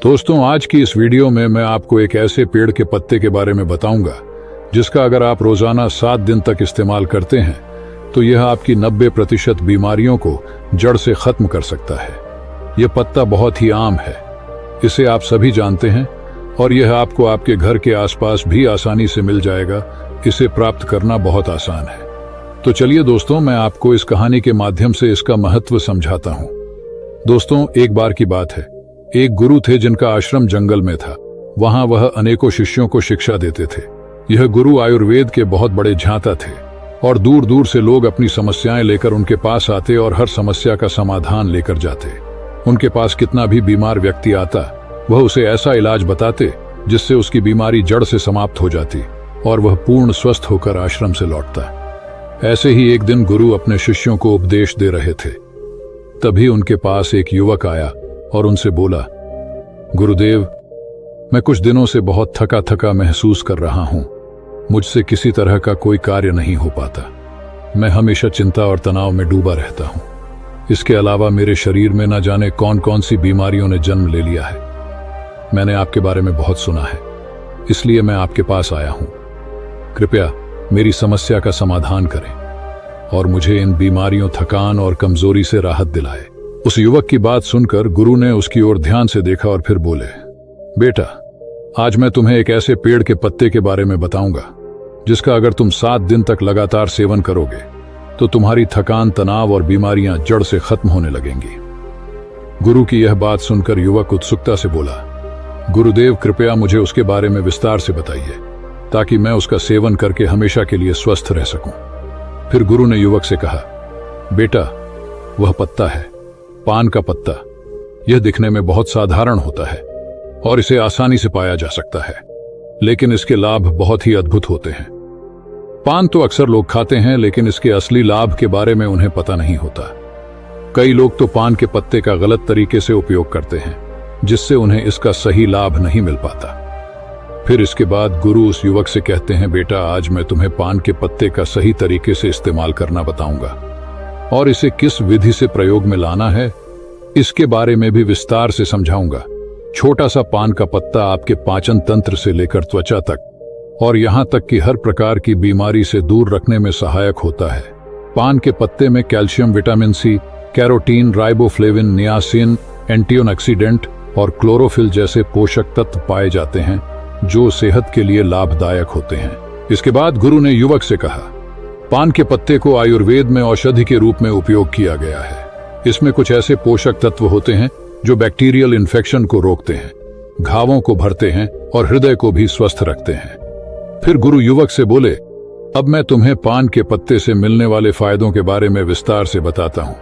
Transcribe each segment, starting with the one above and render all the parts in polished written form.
दोस्तों, आज की इस वीडियो में मैं आपको एक ऐसे पेड़ के पत्ते के बारे में बताऊंगा जिसका अगर आप रोजाना 7 दिन तक इस्तेमाल करते हैं तो यह आपकी 90% बीमारियों को जड़ से खत्म कर सकता है। यह पत्ता बहुत ही आम है, इसे आप सभी जानते हैं और यह आपको आपके घर के आसपास भी आसानी से मिल जाएगा। इसे प्राप्त करना बहुत आसान है। तो चलिए दोस्तों, मैं आपको इस कहानी के माध्यम से इसका महत्व समझाता हूँ। दोस्तों, एक बार की बात है, एक गुरु थे जिनका आश्रम जंगल में था। वहां वह अनेकों शिष्यों को शिक्षा देते थे। यह गुरु आयुर्वेद के बहुत बड़े झांता थे और दूर दूर से लोग अपनी समस्याएं लेकर उनके पास आते और हर समस्या का समाधान लेकर जाते। उनके पास कितना भी बीमार व्यक्ति आता, वह उसे ऐसा इलाज बताते जिससे उसकी बीमारी जड़ से समाप्त हो जाती और वह पूर्ण स्वस्थ होकर आश्रम से लौटता। ऐसे ही एक दिन गुरु अपने शिष्यों को उपदेश दे रहे थे। तभी उनके पास एक युवक आया और उनसे बोला, गुरुदेव, मैं कुछ दिनों से बहुत थका थका महसूस कर रहा हूं। मुझसे किसी तरह का कोई कार्य नहीं हो पाता। मैं हमेशा चिंता और तनाव में डूबा रहता हूं। इसके अलावा मेरे शरीर में न जाने कौन कौन सी बीमारियों ने जन्म ले लिया है। मैंने आपके बारे में बहुत सुना है, इसलिए मैं आपके पास आया हूं। कृपया मेरी समस्या का समाधान करें और मुझे इन बीमारियों, थकान और कमजोरी से राहत दिलाए। उस युवक की बात सुनकर गुरु ने उसकी ओर ध्यान से देखा और फिर बोले, बेटा, आज मैं तुम्हें एक ऐसे पेड़ के पत्ते के बारे में बताऊंगा जिसका अगर तुम 7 दिन तक लगातार सेवन करोगे तो तुम्हारी थकान, तनाव और बीमारियां जड़ से खत्म होने लगेंगी। गुरु की यह बात सुनकर युवक उत्सुकता से बोला, गुरुदेव, कृपया मुझे उसके बारे में विस्तार से बताइए ताकि मैं उसका सेवन करके हमेशा के लिए स्वस्थ रह सकूं। फिर गुरु ने युवक से कहा, बेटा, वह पत्ता है पान का पत्ता। यह दिखने में बहुत साधारण होता है और इसे आसानी से पाया जा सकता है, लेकिन इसके लाभ बहुत ही अद्भुत होते हैं। पान तो अक्सर लोग खाते हैं, लेकिन इसके असली लाभ के बारे में उन्हें पता नहीं होता। कई लोग तो पान के पत्ते का गलत तरीके से उपयोग करते हैं, जिससे उन्हें इसका सही लाभ नहीं मिल पाता। फिर इसके बाद गुरु उस युवक से कहते हैं, बेटा, आज मैं तुम्हें पान के पत्ते का सही तरीके से इस्तेमाल करना बताऊंगा और इसे किस विधि से प्रयोग में लाना है इसके बारे में भी विस्तार से समझाऊंगा। छोटा सा पान का पत्ता आपके पाचन तंत्र से लेकर त्वचा तक और यहां तक कि हर प्रकार की बीमारी से दूर रखने में सहायक होता है। पान के पत्ते में calcium, vitamin C, carotene, riboflavin, niacin, antioxidant और क्लोरोफिल जैसे पोषक तत्व पाए जाते हैं जो सेहत के लिए लाभदायक होते हैं। इसके बाद गुरु ने युवक से कहा, पान के पत्ते को आयुर्वेद में औषधि के रूप में उपयोग किया गया है। इसमें कुछ ऐसे पोषक तत्व होते हैं जो बैक्टीरियल इन्फेक्शन को रोकते हैं, घावों को भरते हैं और हृदय को भी स्वस्थ रखते हैं। फिर गुरु युवक से बोले, अब मैं तुम्हें पान के पत्ते से मिलने वाले फायदों के बारे में विस्तार से बताता हूँ।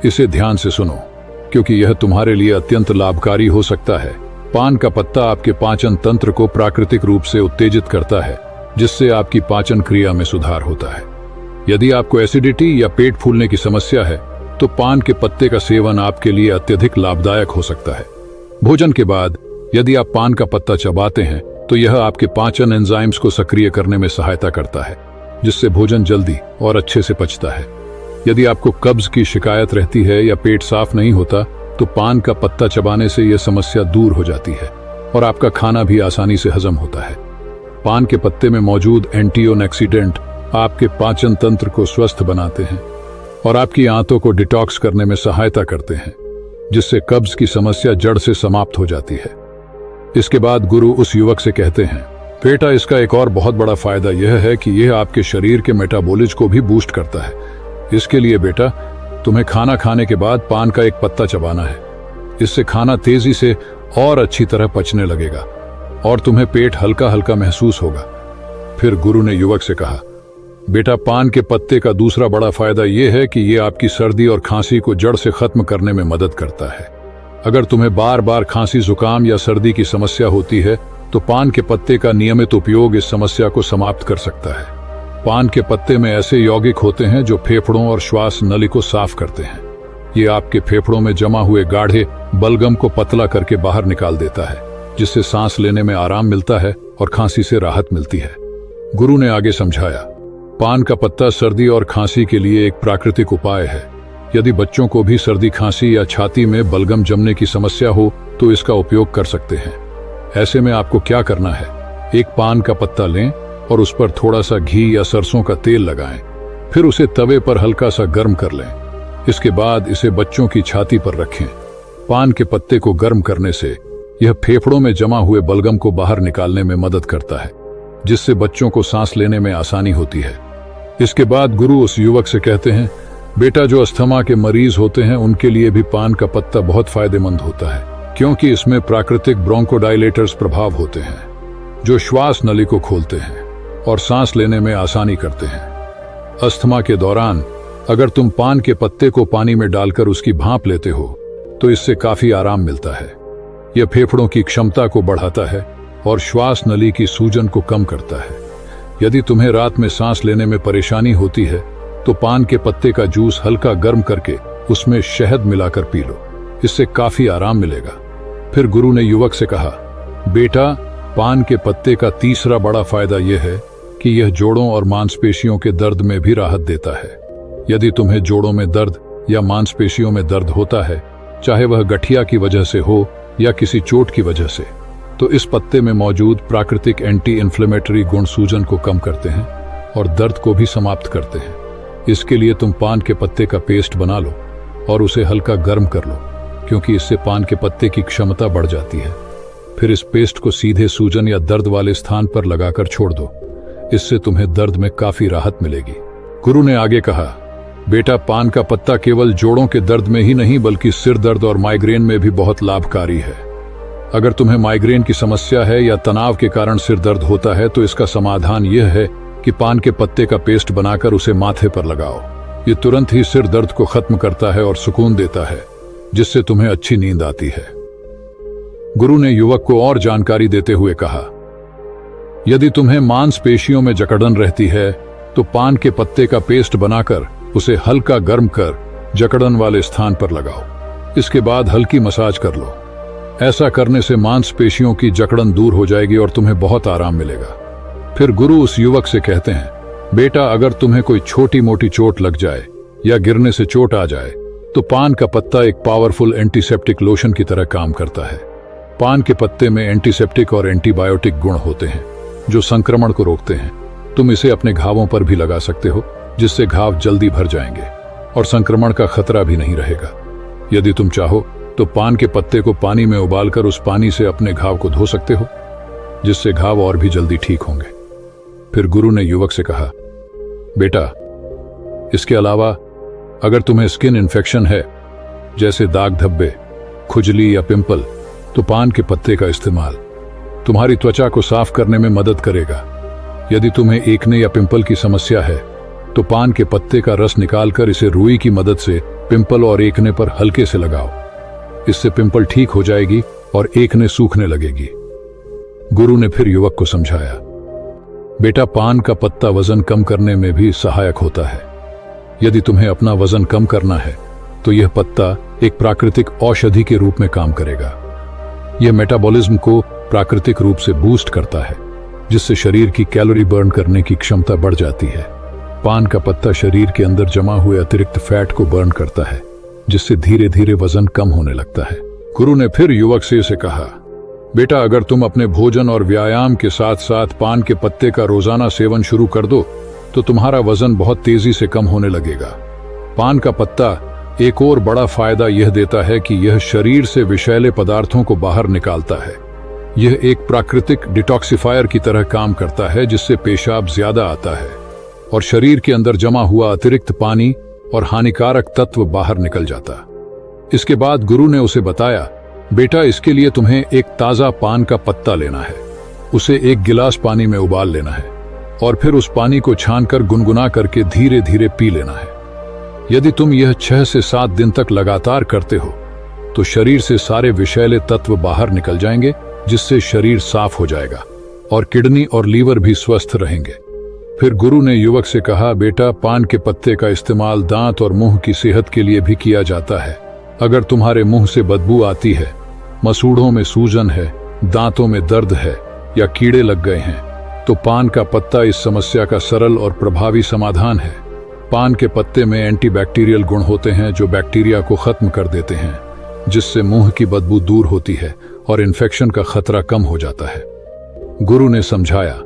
इसे ध्यान से सुनो, क्योंकि यह तुम्हारे लिए अत्यंत लाभकारी हो सकता है। पान का पत्ता आपके पाचन तंत्र को प्राकृतिक रूप से उत्तेजित करता है, जिससे आपकी पाचन क्रिया में सुधार होता है। यदि आपको एसिडिटी या पेट फूलने की समस्या है तो पान के पत्ते का सेवन आपके लिए अत्यधिक लाभदायक हो सकता है। भोजन के बाद यदि आप पान का पत्ता चबाते हैं तो यह आपके पाचन एंजाइम्स को सक्रिय करने में सहायता करता है, जिससे भोजन जल्दी और अच्छे से पचता है। यदि आपको कब्ज की शिकायत रहती है या पेट साफ नहीं होता तो पान का पत्ता चबाने से यह समस्या दूर हो जाती है और आपका खाना भी आसानी से हजम होता है। पान के पत्ते में मौजूद एंटीऑक्सीडेंट आपके पाचन तंत्र को स्वस्थ बनाते हैं और आपकी आंतों को डिटॉक्स करने में सहायता करते हैं, जिससे कब्ज की समस्या जड़ से समाप्त हो जाती है। इसके बाद गुरु उस युवक से कहते हैं, बेटा, इसका एक और बहुत बड़ा फायदा यह है कि यह आपके शरीर के मेटाबॉलिज्म को भी बूस्ट करता है। इसके लिए बेटा, तुम्हें खाना खाने के बाद पान का एक पत्ता चबाना है। इससे खाना तेजी से और अच्छी तरह पचने लगेगा और तुम्हें पेट हल्का हल्का महसूस होगा। फिर गुरु ने युवक से कहा, बेटा, पान के पत्ते का दूसरा बड़ा फायदा यह है कि यह आपकी सर्दी और खांसी को जड़ से खत्म करने में मदद करता है। अगर तुम्हें बार बार खांसी, जुकाम या सर्दी की समस्या होती है तो पान के पत्ते का नियमित उपयोग इस समस्या को समाप्त कर सकता है। पान के पत्ते में ऐसे यौगिक होते हैं जो फेफड़ों और श्वास नली को साफ करते हैं। ये आपके फेफड़ों में जमा हुए गाढ़े बलगम को पतला करके बाहर निकाल देता है, जिससे सांस लेने में आराम मिलता है और खांसी से राहत मिलती है। गुरु ने आगे समझाया, पान का पत्ता सर्दी और खांसी के लिए एक प्राकृतिक उपाय है। यदि बच्चों को भी सर्दी खांसी या छाती में बलगम जमने की समस्या हो तो इसका उपयोग कर सकते हैं। ऐसे में आपको क्या करना है, एक पान का पत्ता लें और उस पर थोड़ा सा घी या सरसों का तेल लगाएं, फिर उसे तवे पर हल्का सा गर्म कर लें। इसके बाद इसे बच्चों की छाती पर रखें। पान के पत्ते को गर्म करने से यह फेफड़ों में जमा हुए बलगम को बाहर निकालने में मदद करता है, जिससे बच्चों को सांस लेने में आसानी होती है। इसके बाद गुरु उस युवक से कहते हैं, बेटा, जो अस्थमा के मरीज होते हैं उनके लिए भी पान का पत्ता बहुत फायदेमंद होता है, क्योंकि इसमें प्राकृतिक ब्रोंकोडायलेटर्स प्रभाव होते हैं जो श्वास नली को खोलते हैं और सांस लेने में आसानी करते हैं। अस्थमा के दौरान अगर तुम पान के पत्ते को पानी में डालकर उसकी भाप लेते हो तो इससे काफी आराम मिलता है। यह फेफड़ों की क्षमता को बढ़ाता है और श्वास नली की सूजन को कम करता है। यदि तुम्हें रात में सांस लेने में परेशानी होती है तो पान के पत्ते का जूस हल्का गर्म करके उसमें शहद मिलाकर पी लो, इससे काफी आराम मिलेगा। फिर गुरु ने युवक से कहा, बेटा, पान के पत्ते का तीसरा बड़ा फायदा यह है कि यह जोड़ों और मांसपेशियों के दर्द में भी राहत देता है। यदि तुम्हें जोड़ों में दर्द या मांसपेशियों में दर्द होता है, चाहे वह गठिया की वजह से हो या किसी चोट की वजह से, तो इस पत्ते में मौजूद प्राकृतिक एंटी इन्फ्लेमेटरी गुण सूजन को कम करते हैं और दर्द को भी समाप्त करते हैं। इसके लिए तुम पान के पत्ते का पेस्ट बना लो और उसे हल्का गर्म कर लो, क्योंकि इससे पान के पत्ते की क्षमता बढ़ जाती है। फिर इस पेस्ट को सीधे सूजन या दर्द वाले स्थान पर लगाकर छोड़ दो, इससे तुम्हें दर्द में काफी राहत मिलेगी। गुरु ने आगे कहा, बेटा, पान का पत्ता केवल जोड़ों के दर्द में ही नहीं बल्कि सिर दर्द और माइग्रेन में भी बहुत लाभकारी है। अगर तुम्हें माइग्रेन की समस्या है या तनाव के कारण सिर दर्द होता है तो इसका समाधान यह है कि पान के पत्ते का पेस्ट बनाकर उसे माथे पर लगाओ। ये तुरंत ही सिर दर्द को खत्म करता है और सुकून देता है, जिससे तुम्हें अच्छी नींद आती है। गुरु ने युवक को और जानकारी देते हुए कहा, यदि तुम्हें मांसपेशियों में जकड़न रहती है तो पान के पत्ते का पेस्ट बनाकर उसे हल्का गर्म कर जकड़न वाले स्थान पर लगाओ। इसके बाद हल्की मसाज कर लो। ऐसा करने से मांसपेशियों की जकड़न दूर हो जाएगी और तुम्हें बहुत आराम मिलेगा। फिर गुरु उस युवक से कहते हैं, बेटा, अगर तुम्हें कोई छोटी मोटी चोट लग जाए या गिरने से चोट आ जाए तो पान का पत्ता एक पावरफुल एंटीसेप्टिक लोशन की तरह काम करता है। पान के पत्ते में एंटीसेप्टिक और एंटीबायोटिक गुण होते हैं जो संक्रमण को रोकते हैं। तुम इसे अपने घावों पर भी लगा सकते हो, जिससे घाव जल्दी भर जाएंगे और संक्रमण का खतरा भी नहीं रहेगा। यदि तुम चाहो तो पान के पत्ते को पानी में उबालकर उस पानी से अपने घाव को धो सकते हो, जिससे घाव और भी जल्दी ठीक होंगे। फिर गुरु ने युवक से कहा, बेटा, इसके अलावा अगर तुम्हें स्किन इन्फेक्शन है, जैसे दाग धब्बे, खुजली या पिंपल, तो पान के पत्ते का इस्तेमाल तुम्हारी त्वचा को साफ करने में मदद करेगा। यदि तुम्हें एक्ने या पिंपल की समस्या है तो पान के पत्ते का रस निकालकर इसे रुई की मदद से पिंपल और एक्ने पर हल्के से लगाओ। इससे पिंपल ठीक हो जाएगी और एक्ने सूखने लगेगी। गुरु ने फिर युवक को समझाया, बेटा, पान का पत्ता वजन कम करने में भी सहायक होता है। यदि तुम्हें अपना वजन कम करना है तो यह पत्ता एक प्राकृतिक औषधि के रूप में काम करेगा। यह मेटाबॉलिज्म को प्राकृतिक रूप से बूस्ट करता है, जिससे शरीर की कैलोरी बर्न करने की क्षमता बढ़ जाती है। पान का पत्ता शरीर के अंदर जमा हुए अतिरिक्त फैट को बर्न करता है, जिससे धीरे धीरे वजन कम होने लगता है। गुरु ने फिर युवक से इसे कहा, बेटा, अगर तुम अपने भोजन और व्यायाम के साथ साथ पान के पत्ते का रोजाना सेवन शुरू कर दो तो तुम्हारा वजन बहुत तेजी से कम होने लगेगा। पान का पत्ता एक और बड़ा फायदा यह देता है कि यह शरीर से विषैले पदार्थों को बाहर निकालता है। यह एक प्राकृतिक डिटॉक्सिफायर की तरह काम करता है, जिससे पेशाब ज्यादा आता है और शरीर के अंदर जमा हुआ अतिरिक्त पानी और हानिकारक तत्व बाहर निकल जाता। इसके बाद गुरु ने उसे बताया, बेटा, इसके लिए तुम्हें एक ताजा पान का पत्ता लेना है, उसे एक गिलास पानी में उबाल लेना है और फिर उस पानी को छानकर गुनगुना करके धीरे धीरे पी लेना है। यदि तुम यह 6 से 7 दिन तक लगातार करते हो तो शरीर से सारे विषैले तत्व बाहर निकल जाएंगे, जिससे शरीर साफ हो जाएगा और किडनी और लीवर भी स्वस्थ रहेंगे। फिर गुरु ने युवक से कहा, बेटा, पान के पत्ते का इस्तेमाल दांत और मुंह की सेहत के लिए भी किया जाता है। अगर तुम्हारे मुंह से बदबू आती है, मसूड़ों में सूजन है, दांतों में दर्द है या कीड़े लग गए हैं, तो पान का पत्ता इस समस्या का सरल और प्रभावी समाधान है। पान के पत्ते में एंटीबैक्टीरियल गुण होते हैं जो बैक्टीरिया को खत्म कर देते हैं, जिससे मुंह की बदबू दूर होती है और इन्फेक्शन का खतरा कम हो जाता है। गुरु ने समझाया,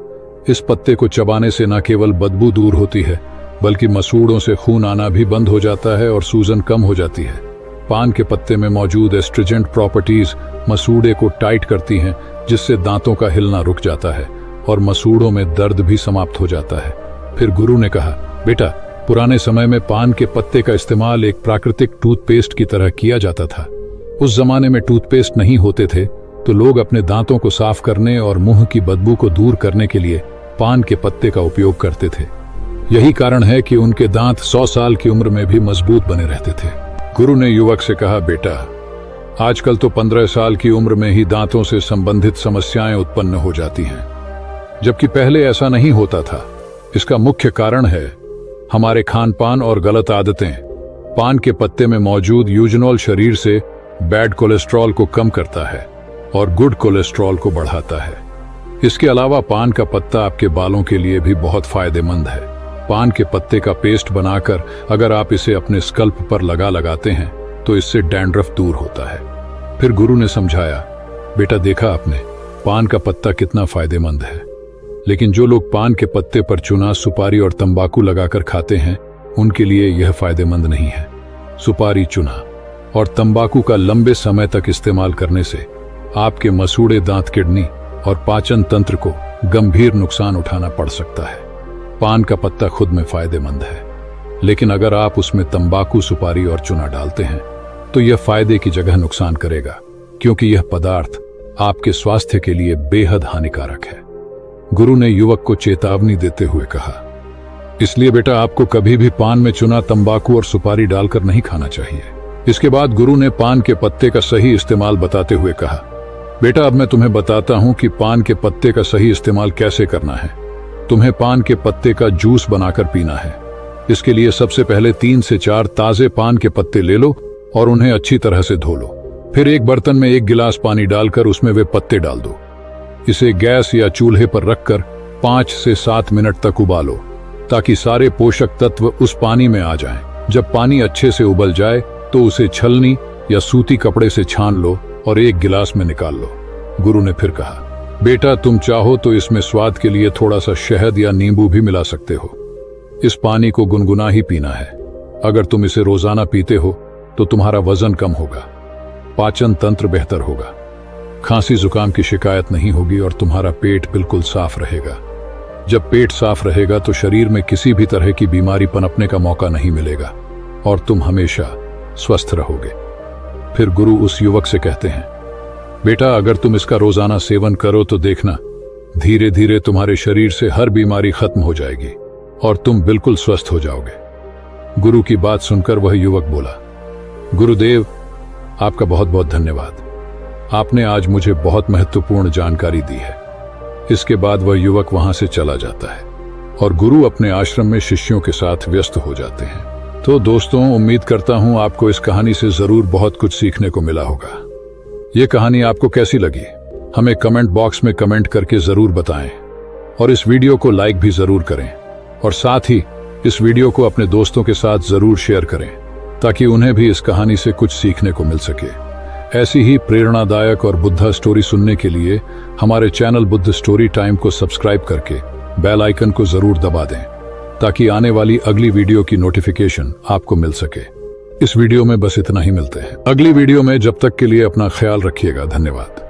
इस पत्ते को चबाने से न केवल बदबू दूर होती है बल्कि मसूड़ों से खून आना भी बंद हो जाता है और सूजन कम हो जाती है। पान के पत्ते में मौजूद एस्ट्रिजेंट प्रॉपर्टीज मसूड़े को टाइट करती हैं, जिससे दांतों का हिलना रुक जाता है और मसूड़ों में दर्द भी समाप्त हो जाता है। फिर गुरु ने कहा, बेटा, पुराने समय में पान के पत्ते का इस्तेमाल एक प्राकृतिक टूथपेस्ट की तरह किया जाता था। उस जमाने में टूथपेस्ट नहीं होते थे, तो लोग अपने दांतों को साफ करने और मुंह की बदबू को दूर करने के लिए पान के पत्ते का उपयोग करते थे। यही कारण है कि उनके दांत 100 साल की उम्र में भी मजबूत बने रहते थे। गुरु ने युवक से कहा, बेटा, आजकल तो 15 साल की उम्र में ही दांतों से संबंधित समस्याएं उत्पन्न हो जाती हैं, जबकि पहले ऐसा नहीं होता था। इसका मुख्य कारण है हमारे खान पान और गलत आदतें। पान के पत्ते में मौजूद यूजनॉल शरीर से बैड कोलेस्ट्रॉल को कम करता है और गुड कोलेस्ट्रॉल को बढ़ाता है। इसके अलावा पान का पत्ता आपके बालों के लिए भी बहुत फायदेमंद है। पान के पत्ते का पेस्ट बनाकर अगर आप इसे अपने स्कल्प पर लगाते हैं तो इससे डैंड्रफ दूर होता है। फिर गुरु ने समझाया, बेटा, देखा आपने पान का पत्ता कितना फायदेमंद है, लेकिन जो लोग पान के पत्ते पर चूना, सुपारी और तंबाकू लगाकर खाते हैं उनके लिए यह फायदेमंद नहीं है। सुपारी, चूना और तंबाकू का लंबे समय तक इस्तेमाल करने से आपके मसूड़े दांत, किडनी और पाचन तंत्र को गंभीर नुकसान उठाना पड़ सकता है। पान का पत्ता खुद में फायदेमंद है, लेकिन अगर आप उसमें तंबाकू, सुपारी और चूना डालते हैं तो यह फायदे की जगह नुकसान करेगा, क्योंकि यह पदार्थ आपके स्वास्थ्य के लिए बेहद हानिकारक है। गुरु ने युवक को चेतावनी देते हुए कहा, इसलिए बेटा, आपको कभी भी पान में चूना, तंबाकू और सुपारी डालकर नहीं खाना चाहिए। इसके बाद गुरु ने पान के पत्ते का सही इस्तेमाल बताते हुए कहा, बेटा, अब मैं तुम्हें बताता हूं कि पान के पत्ते का सही इस्तेमाल कैसे करना है। तुम्हें पान के पत्ते का जूस बनाकर पीना है। इसके लिए सबसे पहले 3 से 4 ताजे पान के पत्ते ले लो और उन्हें अच्छी तरह से धो लो। फिर एक बर्तन में 1 गिलास पानी डालकर उसमें वे पत्ते डाल दो। इसे गैस या चूल्हे पर रखकर 5 से 7 मिनट तक उबालो, ताकि सारे पोषक तत्व उस पानी में आ जाएं। जब पानी अच्छे से उबल जाए तो उसे छलनी या सूती कपड़े से छान लो और 1 गिलास में निकाल लो। गुरु ने फिर कहा, बेटा, तुम चाहो तो इसमें स्वाद के लिए थोड़ा सा शहद या नींबू भी मिला सकते हो। इस पानी को गुनगुना ही पीना है। अगर तुम इसे रोजाना पीते हो तो तुम्हारा वजन कम होगा, पाचन तंत्र बेहतर होगा, खांसी जुकाम की शिकायत नहीं होगी और तुम्हारा पेट बिल्कुल साफ रहेगा। जब पेट साफ रहेगा तो शरीर में किसी भी तरह की बीमारी पनपने का मौका नहीं मिलेगा और तुम हमेशा स्वस्थ रहोगे। फिर गुरु उस युवक से कहते हैं, बेटा, अगर तुम इसका रोजाना सेवन करो तो देखना, धीरे धीरे तुम्हारे शरीर से हर बीमारी खत्म हो जाएगी और तुम बिल्कुल स्वस्थ हो जाओगे। गुरु की बात सुनकर वह युवक बोला, गुरुदेव, आपका बहुत बहुत धन्यवाद। आपने आज मुझे बहुत महत्वपूर्ण जानकारी दी है। इसके बाद वह युवक वहां से चला जाता है और गुरु अपने आश्रम में शिष्यों के साथ व्यस्त हो जाते हैं। तो दोस्तों, उम्मीद करता हूं आपको इस कहानी से जरूर बहुत कुछ सीखने को मिला होगा। ये कहानी आपको कैसी लगी हमें कमेंट बॉक्स में कमेंट करके जरूर बताएं और इस वीडियो को लाइक भी जरूर करें और साथ ही इस वीडियो को अपने दोस्तों के साथ जरूर शेयर करें ताकि उन्हें भी इस कहानी से कुछ सीखने को मिल सके। ऐसी ही प्रेरणादायक और बुद्धा स्टोरी सुनने के लिए हमारे चैनल बुद्ध स्टोरी टाइम को सब्सक्राइब करके बेल आइकन को जरूर दबा दें ताकि आने वाली अगली वीडियो की नोटिफिकेशन आपको मिल सके। इस वीडियो में बस इतना ही, मिलते हैं अगली वीडियो में। जब तक के लिए अपना ख्याल रखिएगा। धन्यवाद।